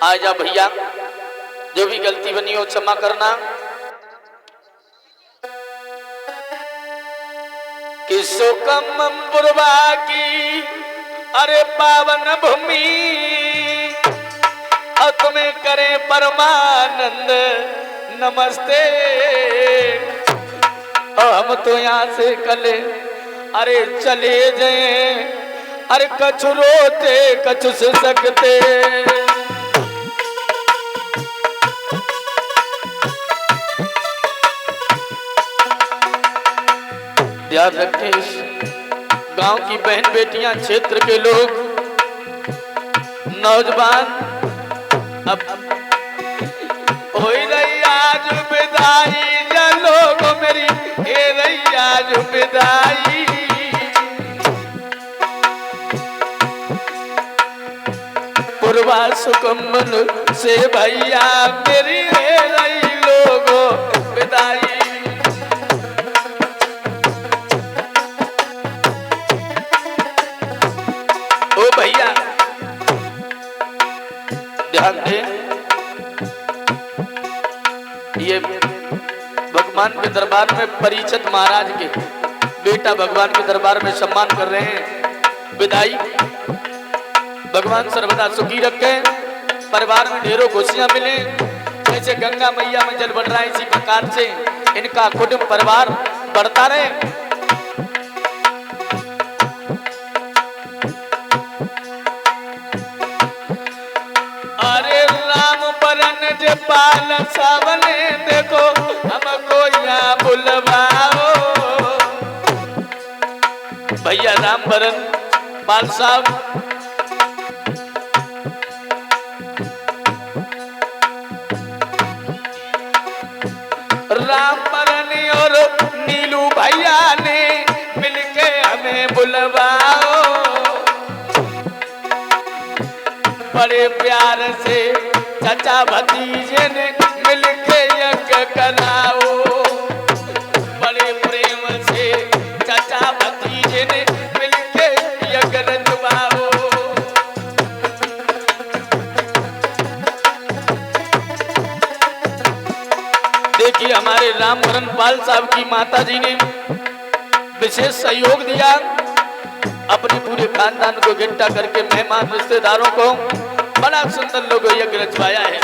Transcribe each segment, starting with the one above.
आजा भैया, जो भी गलती बनी हो क्षमा करना। कि सुकम पुरवा की अरे पावन भूमि और तुम्हें करे परमानंद नमस्ते। और हम तो यहाँ से कले अरे चले जाए, अरे कछु रोते कछु से सकते। ध्यान रखें, इस गांव की बहन बेटियां, क्षेत्र के लोग, नौजवान, अब हो रही आज विदाई या लोग मेरी हे रही आज विदाई। पुरवा सुकम्मन से भैया मेरी हे रही लोगो विदाई। ओ भैया ध्यान दें, ये भगवान के दरबार में परीक्षित महाराज के बेटा भगवान के दरबार में सम्मान कर रहे हैं। विदाई भगवान सर्वदा सुखी रखे, परिवार में ढेरों खुशियां मिले। जैसे गंगा मैया में जल बढ़ रहा है, इसी प्रकार से इनका कुटुंब परिवार बढ़ता रहे। अरे राम बरन जे पाल सावने देखो हमको यहाँ बुलवाओ। भैया राम बरन पाल साहब, राम बरन और नीलू भैया ने मिलके हमें बुलवाओ। बड़े प्यार से चाचा भतीजे ने मिलके यज्ञ कराओ। बड़े प्रेम से चाचा भतीजे ने मिलके यज्ञ रचवाओ। देखिए हमारे राम बरन पाल साहब की माता जी ने विशेष सहयोग दिया, अपने पूरे खानदान को इकट्ठा करके मेहमान रिश्तेदारों को बड़ा सुंदर लोगों यज्ञ रचवाया है।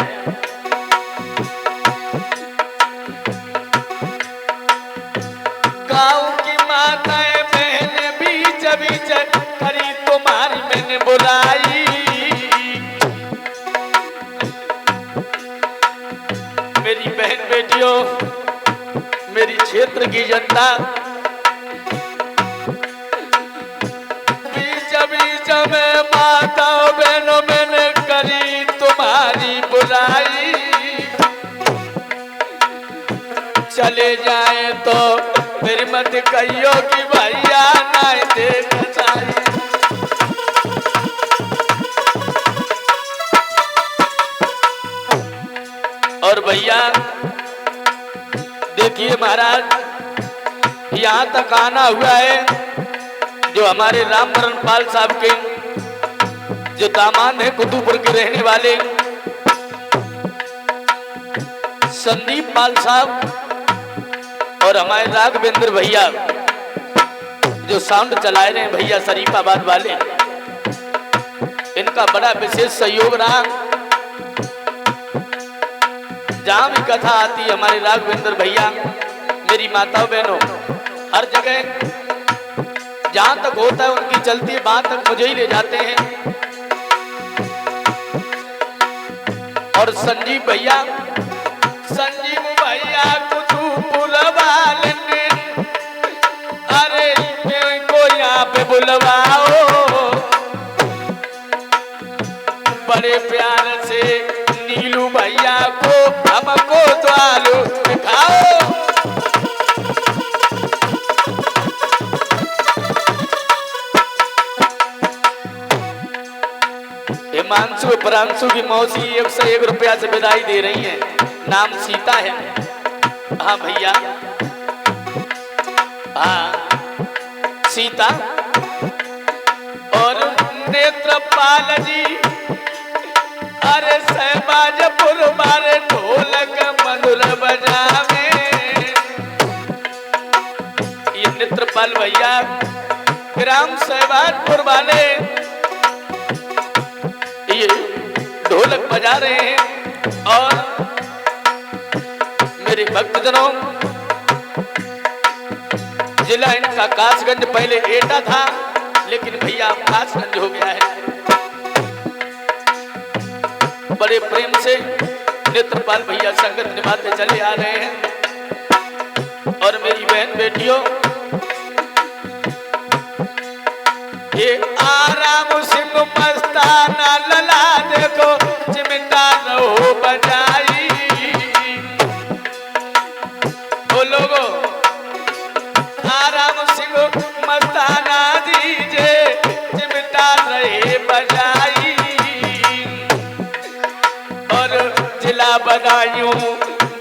गाँव की माताएं बहनें बीच बीच खड़ी तुम्हारी मैंने बुलाई। मेरी बहन बेटियों, मेरी क्षेत्र की जनता, बीच बीच में माता बहनों मैंने करी तुम्हारी बुराई। चले जाए तो फिर मत कहियो कि भैया ना देख जाए। और भैया देखिए महाराज, यहाँ तक आना हुआ है जो हमारे राम बरन पाल साहब के जो दामाद है, कुतुपुर के रहने वाले संदीप पाल साहब, और हमारे राघवेंद्र भैया जो साउंड चला रहे हैं भैया शरीफाबाद वाले, इनका बड़ा विशेष सहयोग रहा। जहां भी कथा आती है हमारे राघवेंद्र भैया, मेरी माताओं बहनों, हर जगह जहां तक होता है उनकी चलती है, वहां तक मुझे ही ले जाते हैं। और संजीव भैया कुतुपुर वाले ने अरे को यहाँ पे बुलवाओ। बड़े प्यार से नीलू भैया को हमको तो आलू दिखाओ। हिमांशु प्रांशु की मौसी 101 रुपया से विदाई दे रही हैं। नाम सीता है। हाँ भैया, हाँ सीता। और नेत्रपाल जी अरे आवाज पुरबारे ढोलक मधुर बजावे। ये नेत्रपाल भैया ग्राम सहबाजपुर वाले ये ढोलक बजा रहे हैं। और मेरे भक्तजनों, जिला इनका कासगंज, पहले एटा था लेकिन भैया अब कासगंज हो गया है। बड़े प्रेम से नेत्रपाल भैया संगत निभाते चले आ रहे हैं। और मेरी बहन बेटियों, ये आराम सिंह मस्ताना लला देखो चिमटा रहो बजाई। ओ लोगो आराम सिंह मस्ताना दीजे चिमटा रहे बजाई। और जिला बदायूं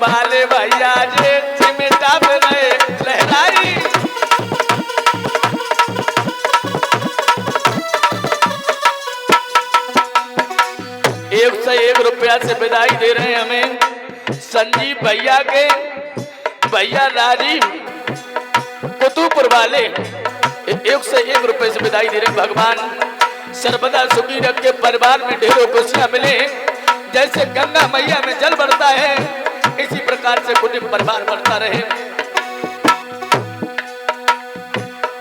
बाले भैया जे चिमटा रहे लहराई। ₹1 से विदाई दे रहे हैं हमें संजीव भैया के भैया राजीव कुतुपुर वाले। ₹1 से विदाई दे रहे। भगवान सर्वदा सुखी रखे, परिवार में ढेरों खुशियां मिले। जैसे गंगा मैया में जल बढ़ता है, इसी प्रकार से कुटुंब परिवार बढ़ता रहे।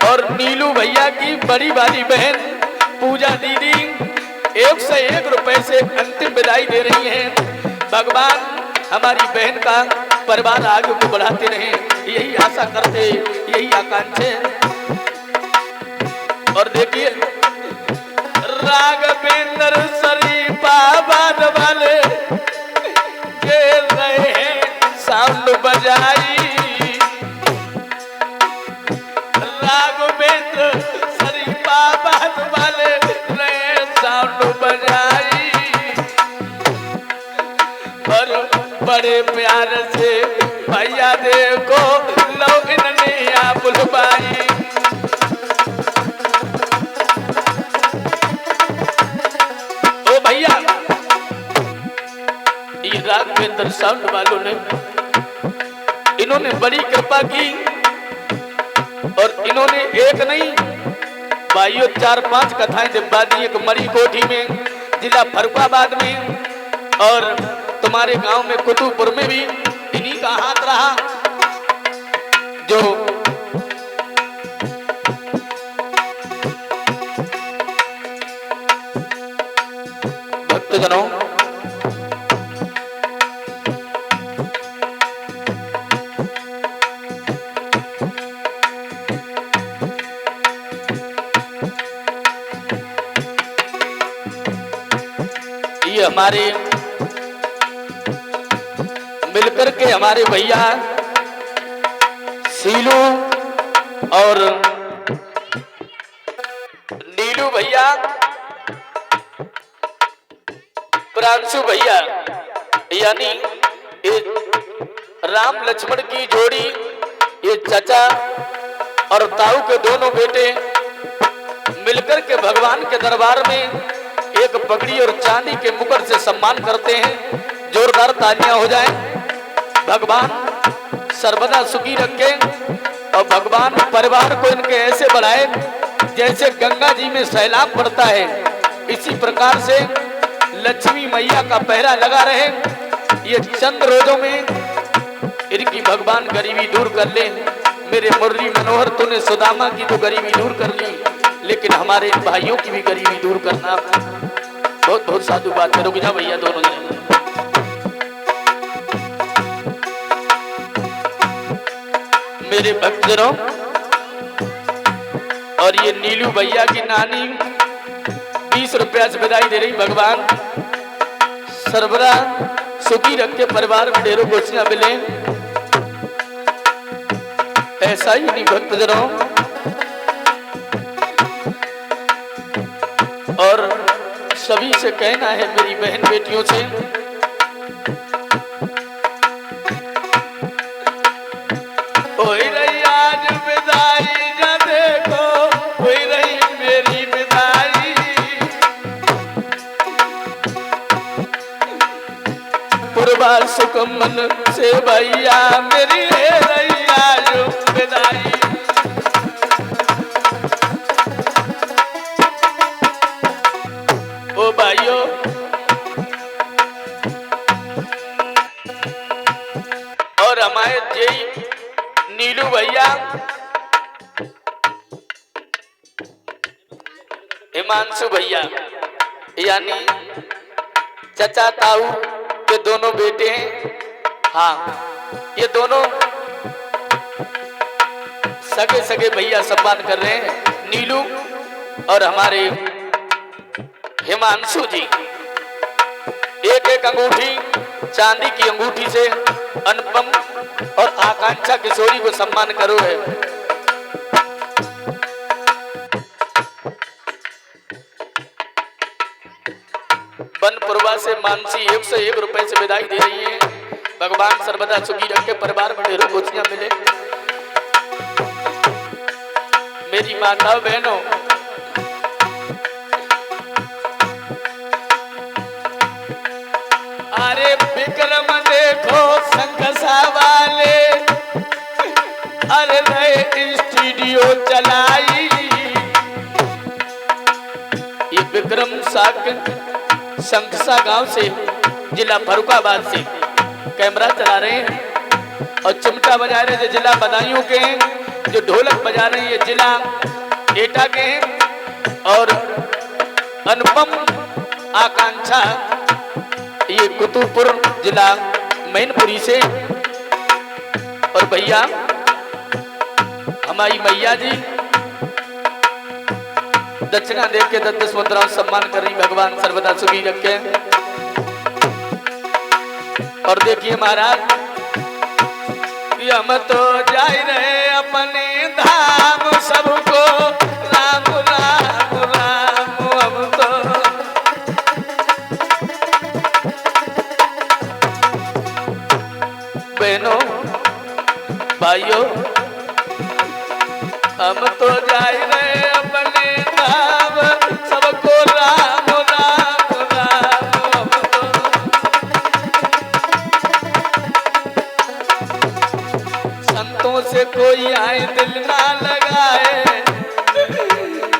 और नीलू भैया की बड़ी वाली बहन पूजा दीदी ₹101 से अंतिम विदाई दे रही हैं। भगवान हमारी बहन का परिवार आगे को बढ़ाते रहे, यही आशा करते, यही आकांक्षा। और देखिए राघवेंद्र शरीफा बाद वाले के रहे हैं साउंड बजाई। राघवेंद्र शरीफा बाद वाले रहे साउंड बजाई। और बड़े प्यार से भैया देखो लोग इन्हें आप बुलवाई। ओ भैया, ये राघवेंद्र साउंड वालों ने इन्होंने बड़ी कृपा की। और इन्होंने एक नहीं भाइयों 4-5 कथाएं दिखवा दी। एक मरी कोठी में, जिला फरुखाबाद में, और तुम्हारे गांव में कुतुपुर में भी इन्हीं का हाथ रहा। जो भक्तजनों, ये हमारे मिलकर के हमारे भैया सीलू और नीलू भैया, प्रांशु भैया, यानी ये राम लक्ष्मण की जोड़ी, ये चाचा और ताऊ के दोनों बेटे मिलकर के भगवान के दरबार में एक पगड़ी और चांदी के मुकुट से सम्मान करते हैं। जोरदार तालियां हो जाएं। भगवान सर्वदा सुखी रखे और भगवान परिवार को इनके ऐसे बढ़ाए जैसे गंगा जी में सैलाब पड़ता है, इसी प्रकार से लक्ष्मी मैया का पहरा लगा रहे। ये चंद रोजों में इनकी भगवान गरीबी दूर कर ले। मेरे मुरली मनोहर, तूने सुदामा की तो गरीबी दूर कर ली, लेकिन हमारे भाइयों की भी गरीबी दूर करना बहुत बहुत साधु बात है। रुक जा भैया, दोनों जने। मेरे भक्तजनों, और ये नीलू भैया की नानी ₹20 से विदाई दे रही। भगवान सर्वदा सुखी रखे, परिवार में ढेरों खुशियां मिले। ऐसा ही नहीं भक्तजनों, और सभी से कहना है, मेरी बहन बेटियों से, हो रही आज विदाई, जा देखो हो रही मेरी विदाई। कृपा सुख मन से भैया मेरी है रैया जो विदाई। ओ भाइयों और हमारे जय नीलू भैया हिमांशु भैया यानी चचा ताऊ के दोनों बेटे हैं। हाँ ये दोनों सगे सगे भैया सम्मान कर रहे हैं। नीलू और हमारे हिमांशु जी एक एक अंगूठी चांदी की अंगूठी से अनुपम और आकांक्षा किशोरी को सम्मान करो है। बनपुरवा से मानसी 101 रुपए से विदाई दे रही है। भगवान सर्वदा सुखी रखे, परिवार में ढेरों खुशियां मिले। मेरी माताओं बहनों अरे विक्रम देखो संकसा वाले अरे नए स्टूडियो चलाई। ये विक्रम साक संकसा गांव से जिला फर्रुखाबाद से कैमरा चला रहे हैं और चिमटा बजा रहे हैं जिला बदायूं के हैं। जो ढोलक बजा रहे हैं ये जिला एटा के हैं और अनुपम आकांक्षा ये कुतुबपुर जिला मैनपुरी से। और भैया हमारी मैया जी दक्षिणा देव के 10 मुद्राओं सम्मान कर रही। भगवान सर्वदा सुखी रखे। और देखिए महाराज हम तो जा रहे अपने धाम सबको राम राम राम। हम तो बहनों भाइयों हम तो जा रहे अपने धाम सबको राम राम राम। हम तो संतों से कोई आए दिल ना लगाए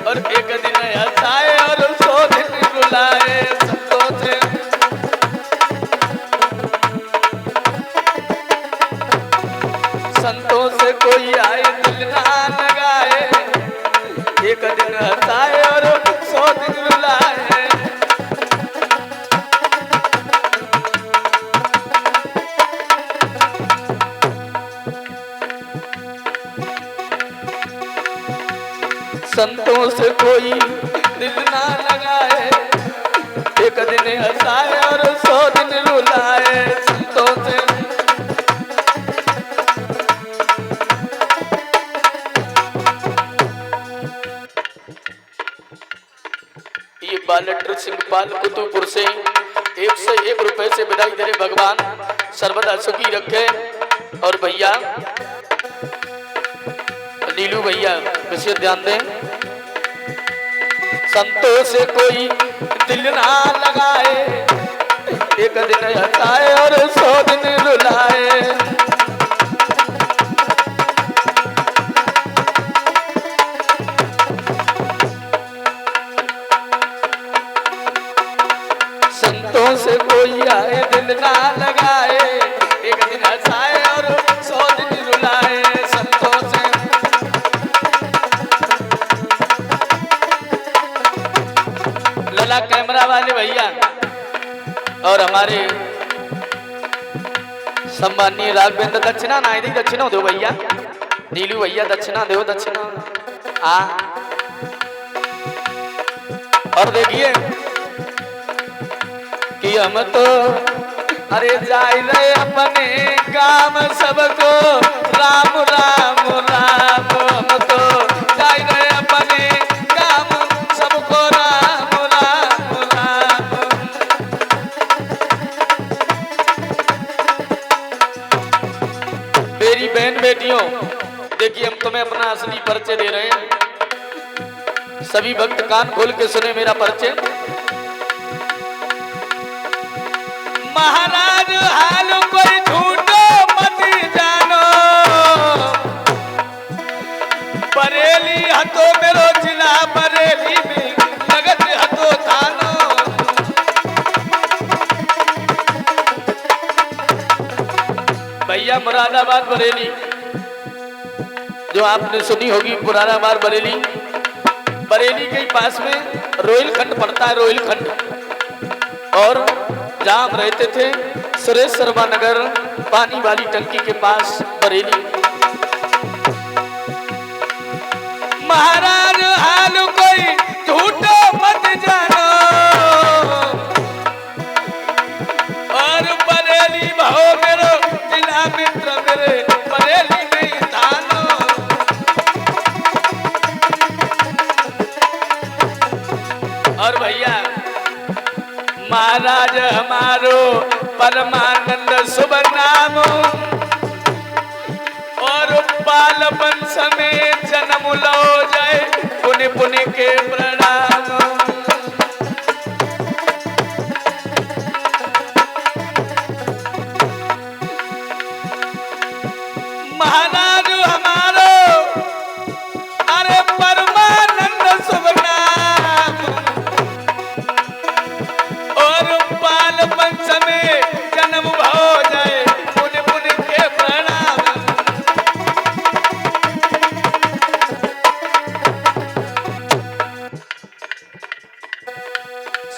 और एक दिन हंसाए और 100 दिन रुलाए। संतों से संतों से कोई आए दिल ना लगाए, एक दिन हंसाए और 100 दिन रुलाए। संतों से कोई दिल ना लगाए, एक दिन हंसाए और 100 दिन रुलाए। संतों से ये बालटर सिंह पाल कुतुबपुर से 101 रुपए से विदाई दे रहे। भगवान सर्वदा सुखी रखे। और भैया नीलू भैया विशेष ध्यान दें। संतों से कोई दिल ना लगाए, एक दिन हंसाए और 100 दिन रुलाए। संतों से कोई आए दिल ना लगाए, एक दिन हंसाए और 100 दिन रुलाए। संतों से लला कैमरा वाले भैया और हमारे सम्मानीय राघवेंद्र दक्षिणा ना दी दक्षिणा दो भैया। नीलू भैया दक्षिणा दो दक्षिणा। और देखिए कि हम तो अरे जाए रहे अपने काम सबको राम राम राम। हम तो जाए रहे अपने काम सबको राम राम राम। मेरी बहन बेटियों देखिए हम तुम्हें अपना असली परिचय दे रहे हैं। सभी भक्त कान खोल के सुने मेरा परिचय। महाराज हाल कोई झूठो मत जानो, बरेली हतो मेरो जिला बरेली में लगत हतो थानो। भैया मुरादाबाद बरेली जो आपने सुनी होगी, मुरादाबाद बरेली, बरेली के पास में रोहिलखंड पड़ता है, रोहिलखंड। और जहां हम रहते थे सुरेश शर्मा नगर, पानी वाली टंकी के पास बरेली। महाराज हाल कोई झूठो मत जानो, और बरेली भाव मेरो जिला मित्र मेरे बरेली नहीं थानो। और भैया महाराज हमारो परमानंद शुभ नाम, और बाल वंश में जन्म लो जाए पुण्य पुण्य के प्रणाम। महाराज हमारो अरे परमानंद शुभ नाम, और बाल वंश में जन्म हो जाए पुण्य पुण्य के प्रणाम।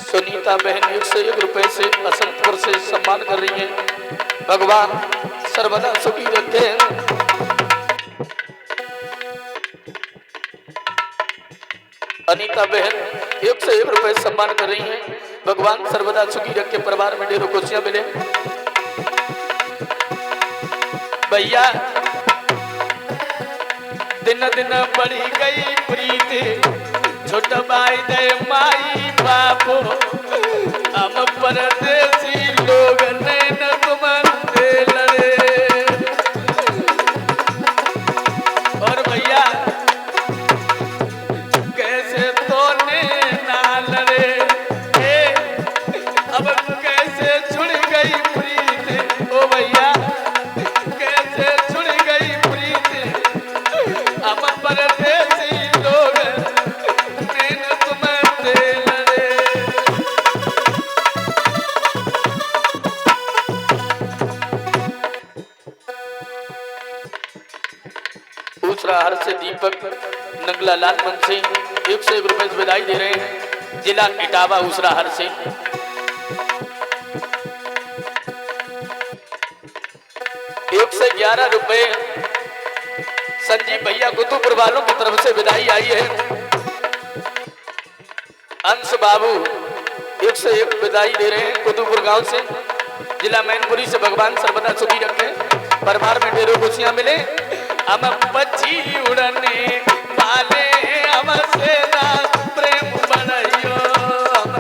सुनीता बहन 101 रुपए से असंतपुर से सम्मान कर रही है। भगवान सर्वदा सुखी रखे। अनीता बहन 101 रुपए सम्मान कर रही हैं। भगवान सर्वदा सुखी रखे, परिवार में ढेरों खुशियां मिले। भैया दिन दिन बढ़ी गई प्रीति, छोटा भाई दे माई बापो, हम परदेसी लोग नैन तुमसे लड़े। और भैया कैसे तोने ना लड़े, अब कैसे छुड़ गई प्रीति, ओ भैया कैसे छुड़ गई प्रीति, हम परदेसी लोग नैन तुमसे लड़े। दूसरा हर से दीपक नंगला लाल मन से 101 रुपए से विदाई दे रहे हैं। जिला इटावा उसरा हर से 111 रुपए संजीव भैया गुतुपुर वालों की तरफ से विदाई आई है। अंश बाबू 101 विदाई दे रहे हैं गुतुपुर गांव से। जिला मैनपुरी से भगवान सर्वदा सुखी रखे, परिवार में ढेरों खुशियां मिले। हम पक्षी उड़ने वाले हमसे ना प्रेम बढ़ाइयो, हम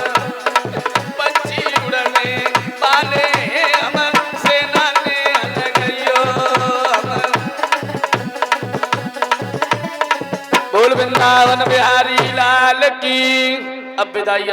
पक्षी उड़ने वाले हमसे ना लगइयो। बोल वृंदावन बिहारी लाल की। अब विदाई